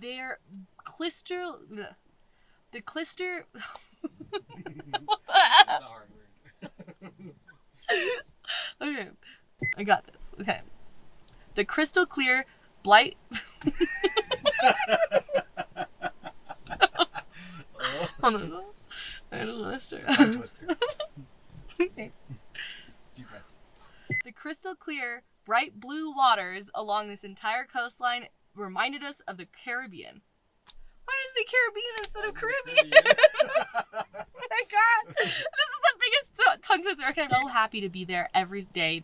They're clister... The clister... That's a hard word. Okay, I got this. Okay. The crystal clear blight... Hold on. I don't want to start. Tongue twister. Okay. Deep breath. The crystal clear, bright blue waters along this entire coastline reminded us of the Caribbean. Why does it say Caribbean instead of Caribbean? Oh my god! This is the biggest tongue twister. Okay, I'm so happy to be there every day.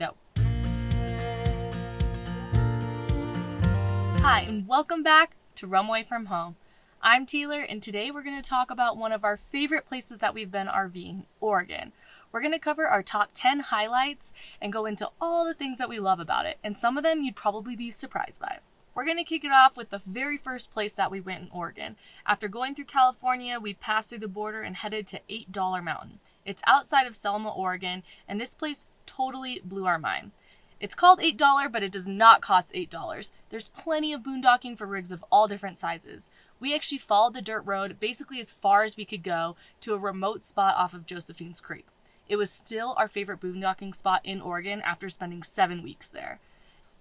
Hi, and welcome back to Rum Away From Home. I'm Taylor, and today we're going to talk about one of our favorite places that we've been RVing, Oregon. We're going to cover our top 10 highlights and go into all the things that we love about it, and some of them you'd probably be surprised by. We're going to kick it off with the very first place that we went in Oregon. After going through California, we passed through the border and headed to $8 Mountain. It's outside of Selma, Oregon, and this place totally blew our mind. It's called $8, but it does not cost $8. There's plenty of boondocking for rigs of all different sizes. We actually followed the dirt road basically as far as we could go to a remote spot off of Josephine's Creek. It was still our favorite boondocking spot in Oregon after spending 7 weeks there.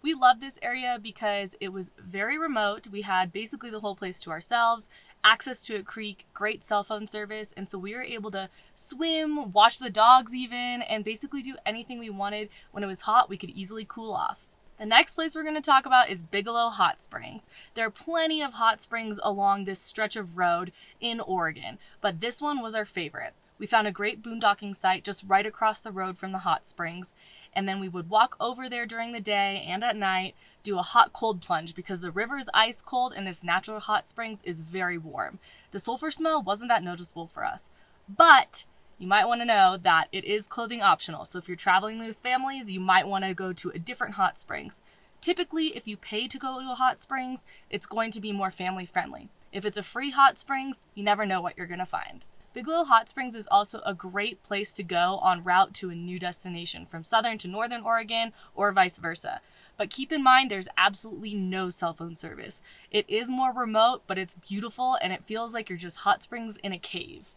We loved this area because it was very remote. We had basically the whole place to ourselves, access to a creek, great cell phone service, and so we were able to swim, wash the dogs even, and basically do anything we wanted. When it was hot, we could easily cool off. The next place we're going to talk about is Bigelow Hot Springs. There are plenty of hot springs along this stretch of road in Oregon, but this one was our favorite. We found a great boondocking site just right across the road from the hot springs, and then we would walk over there during the day and at night, do a hot cold plunge because the river is ice cold and this natural hot springs is very warm. The sulfur smell wasn't that noticeable for us, but you might want to know that it is clothing optional. So if you're traveling with families, you might want to go to a different hot springs. Typically, if you pay to go to a hot springs, it's going to be more family friendly. If it's a free hot springs, you never know what you're going to find. Bigelow Hot Springs is also a great place to go en route to a new destination from southern to northern Oregon or vice versa. But keep in mind there's absolutely no cell phone service. It is more remote, but it's beautiful and it feels like you're just hot springs in a cave.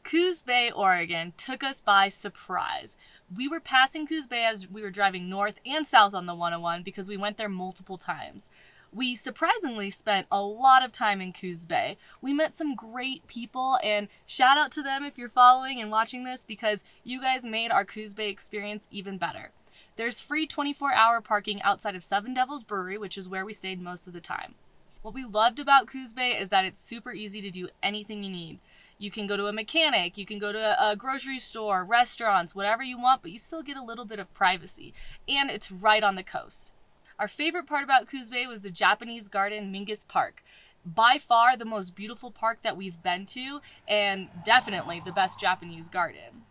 Coos Bay, Oregon took us by surprise. We were passing Coos Bay as we were driving north and south on the 101 because we went there multiple times. We surprisingly spent a lot of time in Coos Bay. We met some great people, and shout out to them if you're following and watching this because you guys made our Coos Bay experience even better. There's free 24-hour parking outside of Seven Devils Brewery, which is where we stayed most of the time. What we loved about Coos Bay is that it's super easy to do anything you need. You can go to a mechanic, you can go to a grocery store, restaurants, whatever you want, but you still get a little bit of privacy, and it's right on the coast. Our favorite part about Coos Bay was the Japanese Garden Mingus Park. By far the most beautiful park that we've been to, and definitely the best Japanese garden.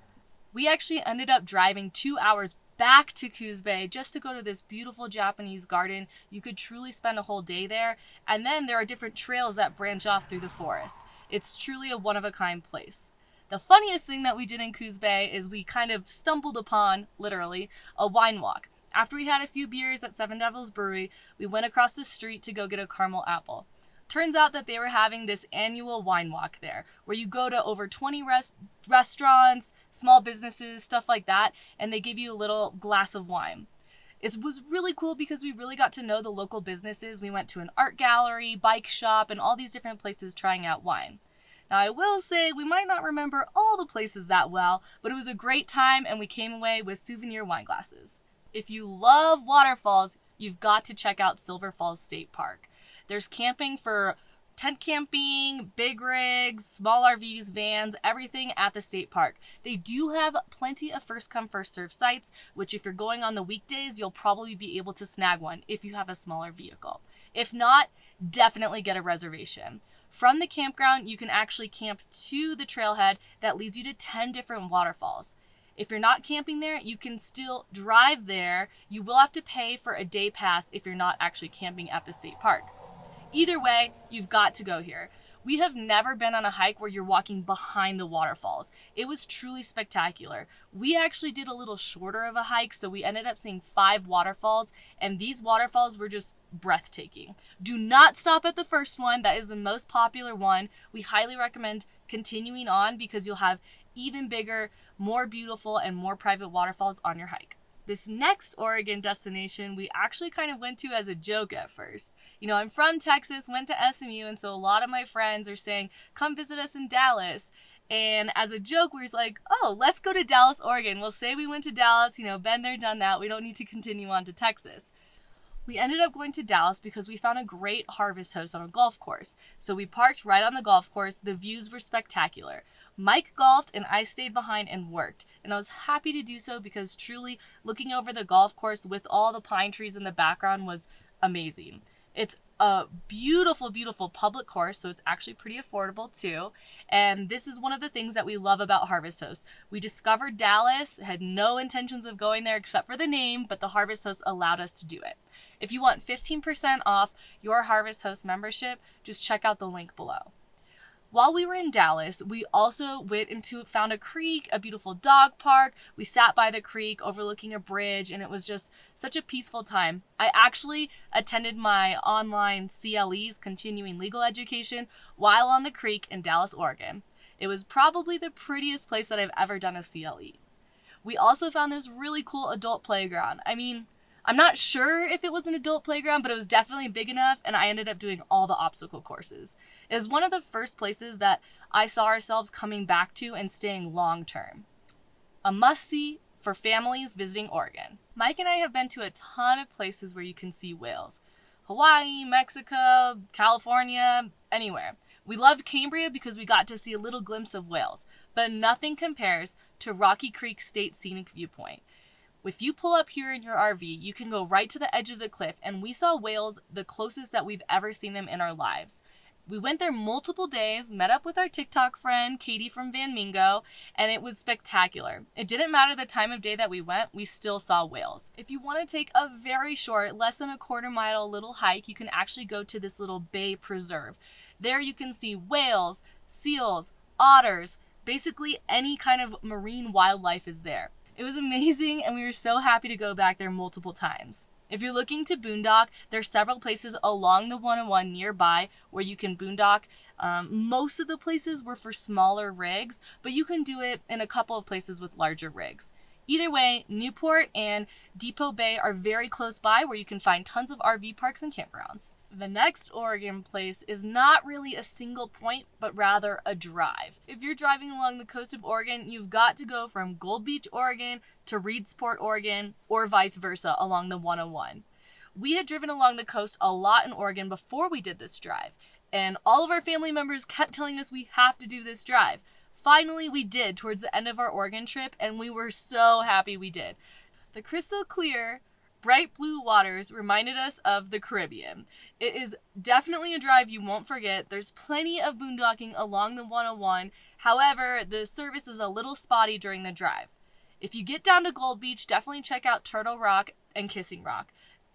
We actually ended up driving 2 hours back to Coos Bay just to go to this beautiful Japanese garden. You could truly spend a whole day there, and then there are different trails that branch off through the forest. It's truly a one-of-a-kind place. The funniest thing that we did in Coos Bay is we kind of stumbled upon, literally, a wine walk. After we had a few beers at Seven Devils Brewery, we went across the street to go get a caramel apple. Turns out that they were having this annual wine walk there, where you go to over 20 restaurants, small businesses, stuff like that, and they give you a little glass of wine. It was really cool because we really got to know the local businesses. We went to an art gallery, bike shop, and all these different places trying out wine. Now, I will say we might not remember all the places that well, but it was a great time, and we came away with souvenir wine glasses. If you love waterfalls, you've got to check out Silver Falls State Park. There's camping for tent camping, big rigs, small RVs, vans, everything at the state park. They do have plenty of first come, first serve sites, which if you're going on the weekdays, you'll probably be able to snag one if you have a smaller vehicle. If not, definitely get a reservation. From the campground, you can actually camp to the trailhead that leads you to 10 different waterfalls. If you're not camping there, you can still drive there. You will have to pay for a day pass if you're not actually camping at the state park. Either way, you've got to go here. We have never been on a hike where you're walking behind the waterfalls. It was truly spectacular. We actually did a little shorter of a hike, so we ended up seeing 5 waterfalls, and these waterfalls were just breathtaking. Do not stop at the first one. That is the most popular one. We highly recommend continuing on because you'll have even bigger, more beautiful, and more private waterfalls on your hike. This next Oregon destination we actually kind of went to as a joke at first. You know, I'm from Texas, went to SMU, and so a lot of my friends are saying, come visit us in Dallas. And as a joke, we were like, oh, let's go to Dallas, Oregon. We'll say we went to Dallas, been there, done that. We don't need to continue on to Texas. We ended up going to Dallas because we found a great harvest host on a golf course. So we parked right on the golf course. The views were spectacular. Mike golfed and I stayed behind and worked. And I was happy to do so because truly looking over the golf course with all the pine trees in the background was amazing. It's a beautiful, beautiful public course, so it's actually pretty affordable too. And this is one of the things that we love about Harvest Host. We discovered Dallas, had no intentions of going there except for the name, but the Harvest Host allowed us to do it. If you want 15% off your Harvest Host membership, just check out the link below. While we were in Dallas, we also found a creek, a beautiful dog park. We sat by the creek overlooking a bridge, and it was just such a peaceful time. I actually attended my online CLE's continuing legal education while on the creek in Dallas, Oregon. It was probably the prettiest place that I've ever done a CLE. We also found this really cool adult playground. I'm not sure if it was an adult playground, but it was definitely big enough, and I ended up doing all the obstacle courses. It was one of the first places that I saw ourselves coming back to and staying long term. A must-see for families visiting Oregon. Mike and I have been to a ton of places where you can see whales. Hawaii, Mexico, California, anywhere. We loved Cambria because we got to see a little glimpse of whales, but nothing compares to Rocky Creek State Scenic Viewpoint. If you pull up here in your RV, you can go right to the edge of the cliff, and we saw whales the closest that we've ever seen them in our lives. We went there multiple days, met up with our TikTok friend, Katie from Van Mingo, and it was spectacular. It didn't matter the time of day that we went, we still saw whales. If you want to take a very short, less than a quarter-mile little hike, you can actually go to this little bay preserve. There you can see whales, seals, otters, basically any kind of marine wildlife is there. It was amazing, and we were so happy to go back there multiple times. If you're looking to boondock, there are several places along the 101 nearby where you can boondock. Most of the places were for smaller rigs, but you can do it in a couple of places with larger rigs. Either way, Newport and Depot Bay are very close by where you can find tons of RV parks and campgrounds. The next Oregon place is not really a single point, but rather a drive. If you're driving along the coast of Oregon, you've got to go from Gold Beach, Oregon to Reedsport, Oregon, or vice versa along the 101. We had driven along the coast a lot in Oregon before we did this drive, and all of our family members kept telling us we have to do this drive. Finally, we did towards the end of our Oregon trip, and we were so happy we did. The crystal clear, bright blue waters reminded us of the Caribbean. It is definitely a drive you won't forget. There's plenty of boondocking along the 101. However, the service is a little spotty during the drive. If you get down to Gold Beach, definitely check out Turtle Rock and Kissing Rock.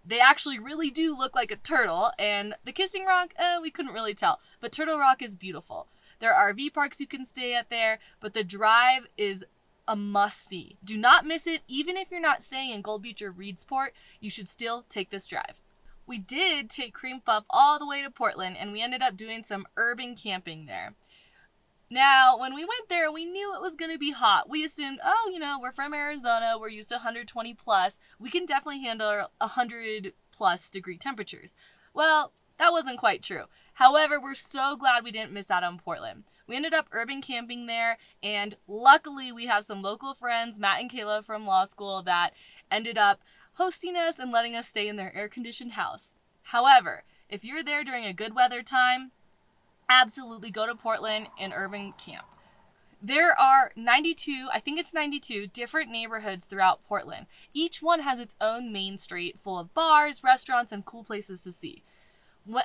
They actually really do look like a turtle, and the Kissing Rock, we couldn't really tell. But Turtle Rock is beautiful. There are RV parks you can stay at there, but the drive is a must-see. Do not miss it. Even if you're not staying in Gold Beach or Reedsport, you should still take this drive. We did take Cream Puff all the way to Portland, and we ended up doing some urban camping there. Now, when we went there, we knew it was going to be hot. We assumed, we're from Arizona, we're used to 120 plus. We can definitely handle 100 plus degree temperatures. Well, that wasn't quite true. However, we're so glad we didn't miss out on Portland. We ended up urban camping there, and luckily we have some local friends, Matt and Kayla from law school, that ended up hosting us and letting us stay in their air-conditioned house. However, if you're there during a good weather time, absolutely go to Portland and urban camp. There are 92 different neighborhoods throughout Portland. Each one has its own main street full of bars, restaurants, and cool places to see.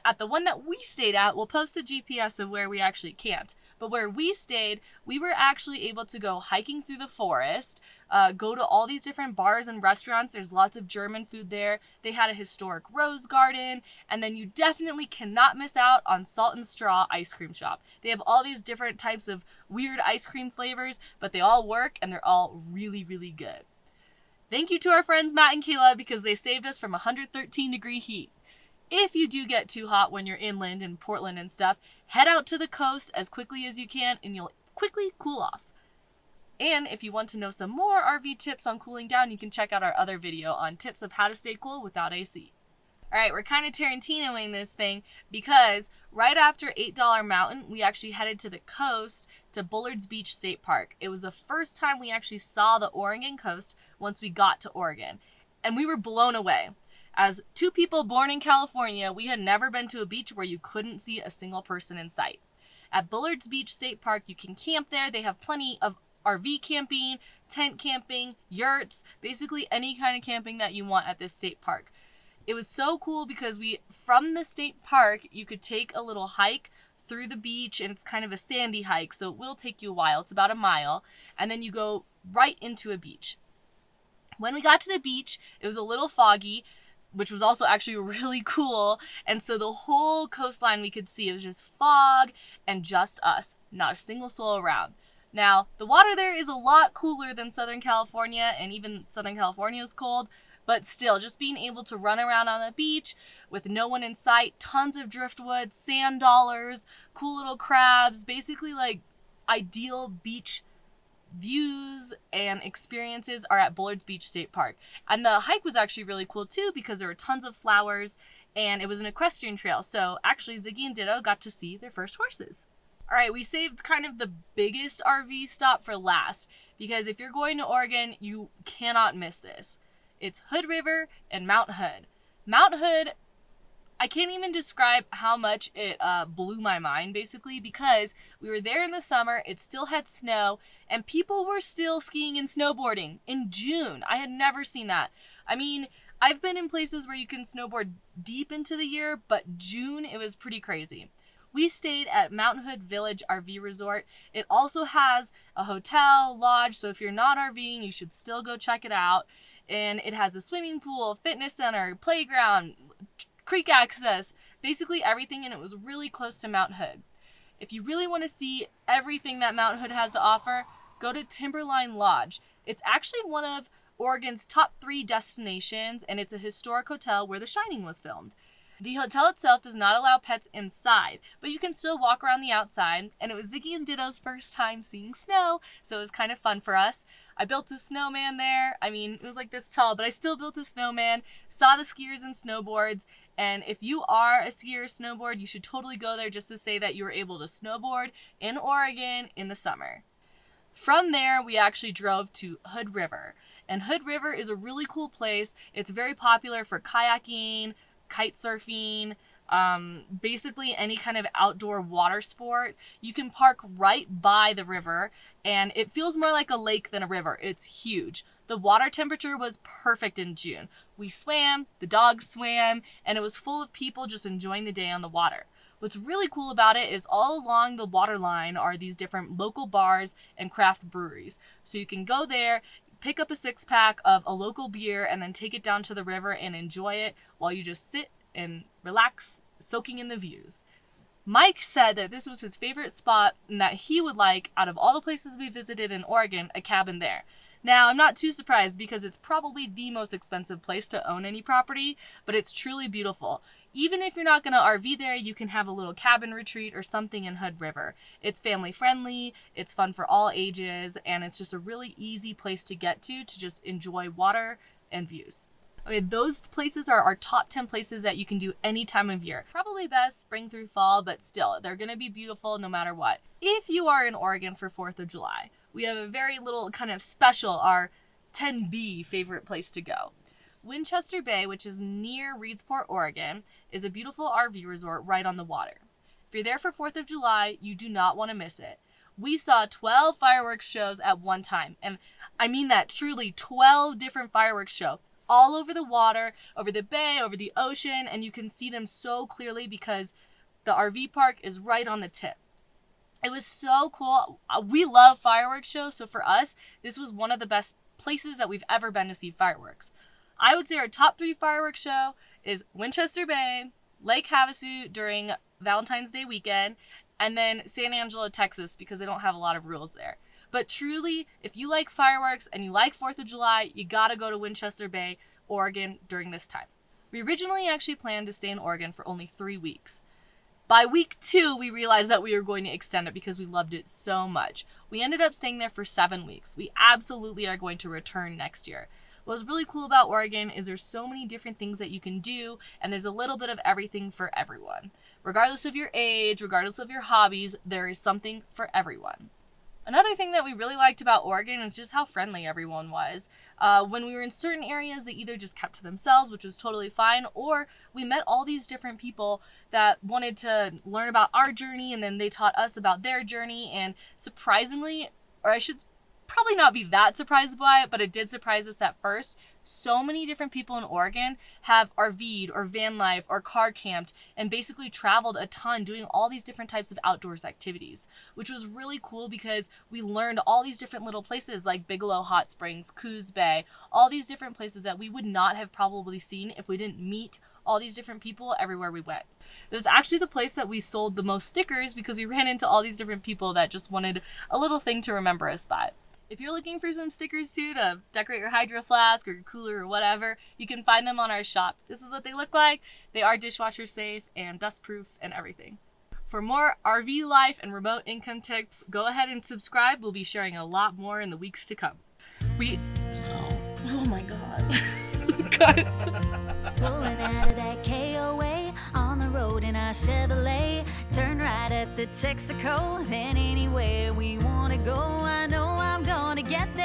At the one that we stayed at, we'll post the GPS of where we actually camped. But where we stayed, we were actually able to go hiking through the forest, go to all these different bars and restaurants. There's lots of German food there. They had a historic rose garden. And then you definitely cannot miss out on Salt and Straw ice cream shop. They have all these different types of weird ice cream flavors, but they all work and they're all really, really good. Thank you to our friends Matt and Kayla because they saved us from 113-degree heat. If you do get too hot when you're inland in Portland and stuff, head out to the coast as quickly as you can and you'll quickly cool off. And if you want to know some more RV tips on cooling down, you can check out our other video on tips of how to stay cool without AC. Alright, we're kind of Tarantinoing this thing because right after $8 Mountain, we actually headed to the coast to Bullards Beach State Park. It was the first time we actually saw the Oregon coast once we got to Oregon. And we were blown away. As two people born in California, we had never been to a beach where you couldn't see a single person in sight. At Bullards Beach State Park, you can camp there. They have plenty of RV camping, tent camping, yurts, basically any kind of camping that you want at this state park. It was so cool because from the state park, you could take a little hike through the beach, and it's kind of a sandy hike, so it will take you a while. It's about a mile, and then you go right into a beach. When we got to the beach, it was a little foggy, which was also actually really cool. And so the whole coastline we could see, it was just fog and just us, not a single soul around. Now, the water there is a lot cooler than Southern California, and even Southern California is cold, but still, just being able to run around on the beach with no one in sight, tons of driftwood, sand dollars, cool little crabs, basically like ideal beach views and experiences are at Bullards Beach State Park. And the hike was actually really cool too because there were tons of flowers and it was an equestrian trail. So actually Ziggy and Ditto got to see their first horses. All right, we saved kind of the biggest RV stop for last because if you're going to Oregon, you cannot miss this. It's Hood River and Mount Hood. Mount Hood, I can't even describe how much it blew my mind, basically, because we were there in the summer, it still had snow, and people were still skiing and snowboarding in June. I had never seen that. I mean, I've been in places where you can snowboard deep into the year, but June, it was pretty crazy. We stayed at Mount Hood Village RV Resort. It also has a hotel, lodge, so if you're not RVing, you should still go check it out. And it has a swimming pool, fitness center, playground, creek access, basically everything, and it was really close to Mount Hood. If you really want to see everything that Mount Hood has to offer, go to Timberline Lodge. It's actually one of Oregon's top 3 destinations, and it's a historic hotel where The Shining was filmed. The hotel itself does not allow pets inside, but you can still walk around the outside, and it was Ziggy and Ditto's first time seeing snow, so it was kind of fun for us. I built a snowman there. I mean, it was like this tall, but I still built a snowman, saw the skiers and snowboards, and if you are a skier or snowboard, you should totally go there just to say that you were able to snowboard in Oregon in the summer. From there, we actually drove to Hood River, and Hood River is a really cool place. It's very popular for kayaking, kite surfing, basically any kind of outdoor water sport. You can park right by the river and it feels more like a lake than a river. It's huge. The water temperature was perfect in June. We swam, the dogs swam, and it was full of people just enjoying the day on the water. What's really cool about it is all along the water line are these different local bars and craft breweries. So you can go there, pick up a 6-pack of a local beer, and then take it down to the river and enjoy it while you just sit and relax, soaking in the views. Mike said that this was his favorite spot and that he would like, out of all the places we visited in Oregon, a cabin there. Now, I'm not too surprised because it's probably the most expensive place to own any property, but it's truly beautiful. Even if you're not going to RV there, you can have a little cabin retreat or something in Hood River. It's family friendly, it's fun for all ages, and it's just a really easy place to get to just enjoy water and views. Okay, those places are our top 10 places that you can do any time of year. Probably best spring through fall, but still, they're going to be beautiful no matter what. If you are in Oregon for 4th of July, we have a very little kind of special, our 10B favorite place to go. Winchester Bay, which is near Reedsport, Oregon, is a beautiful RV resort right on the water. If you're there for 4th of July, you do not want to miss it. We saw 12 fireworks shows at one time, and I mean that truly, 12 different fireworks shows. all over the water, over the bay, over the ocean, and you can see them so clearly because the RV park is right on the tip. It was so cool. We love fireworks shows, so for us, this was one of the best places that we've ever been to see fireworks. I would say our top 3 fireworks show is Winchester Bay, Lake Havasu during Valentine's Day weekend, and then San Angelo, Texas, because they don't have a lot of rules there. But truly, if you like fireworks and you like 4th of July, you gotta go to Winchester Bay, Oregon during this time. We originally actually planned to stay in Oregon for only 3 weeks. By week 2, we realized that we were going to extend it because we loved it so much. We ended up staying there for 7 weeks. We absolutely are going to return next year. What's really cool about Oregon is there's so many different things that you can do, and there's a little bit of everything for everyone. Regardless of your age, regardless of your hobbies, there is something for everyone. Another thing that we really liked about Oregon is just how friendly everyone was. When we were in certain areas, they either just kept to themselves, which was totally fine, or we met all these different people that wanted to learn about our journey, and then they taught us about their journey, and surprisingly, or I should probably not be that surprised by it, but it did surprise us at first. So many different people in Oregon have RV'd or van life or car camped and basically traveled a ton doing all these different types of outdoors activities, which was really cool because we learned all these different little places like Bigelow Hot Springs, Coos Bay, all these different places that we would not have probably seen if we didn't meet all these different people everywhere we went. It was actually the place that we sold the most stickers because we ran into all these different people that just wanted a little thing to remember us by. If you're looking for some stickers too to decorate your hydro flask or your cooler or whatever, you can find them on our shop. This is what they look like. They are dishwasher safe and dust proof and everything. For more RV life and remote income tips, go ahead and subscribe. We'll be sharing a lot more in the weeks to come. Oh my God. Pulling out of that KOA on the road in our Chevrolet. Turn right at the Texaco, then anywhere we wanna go. I know I'm gonna get there.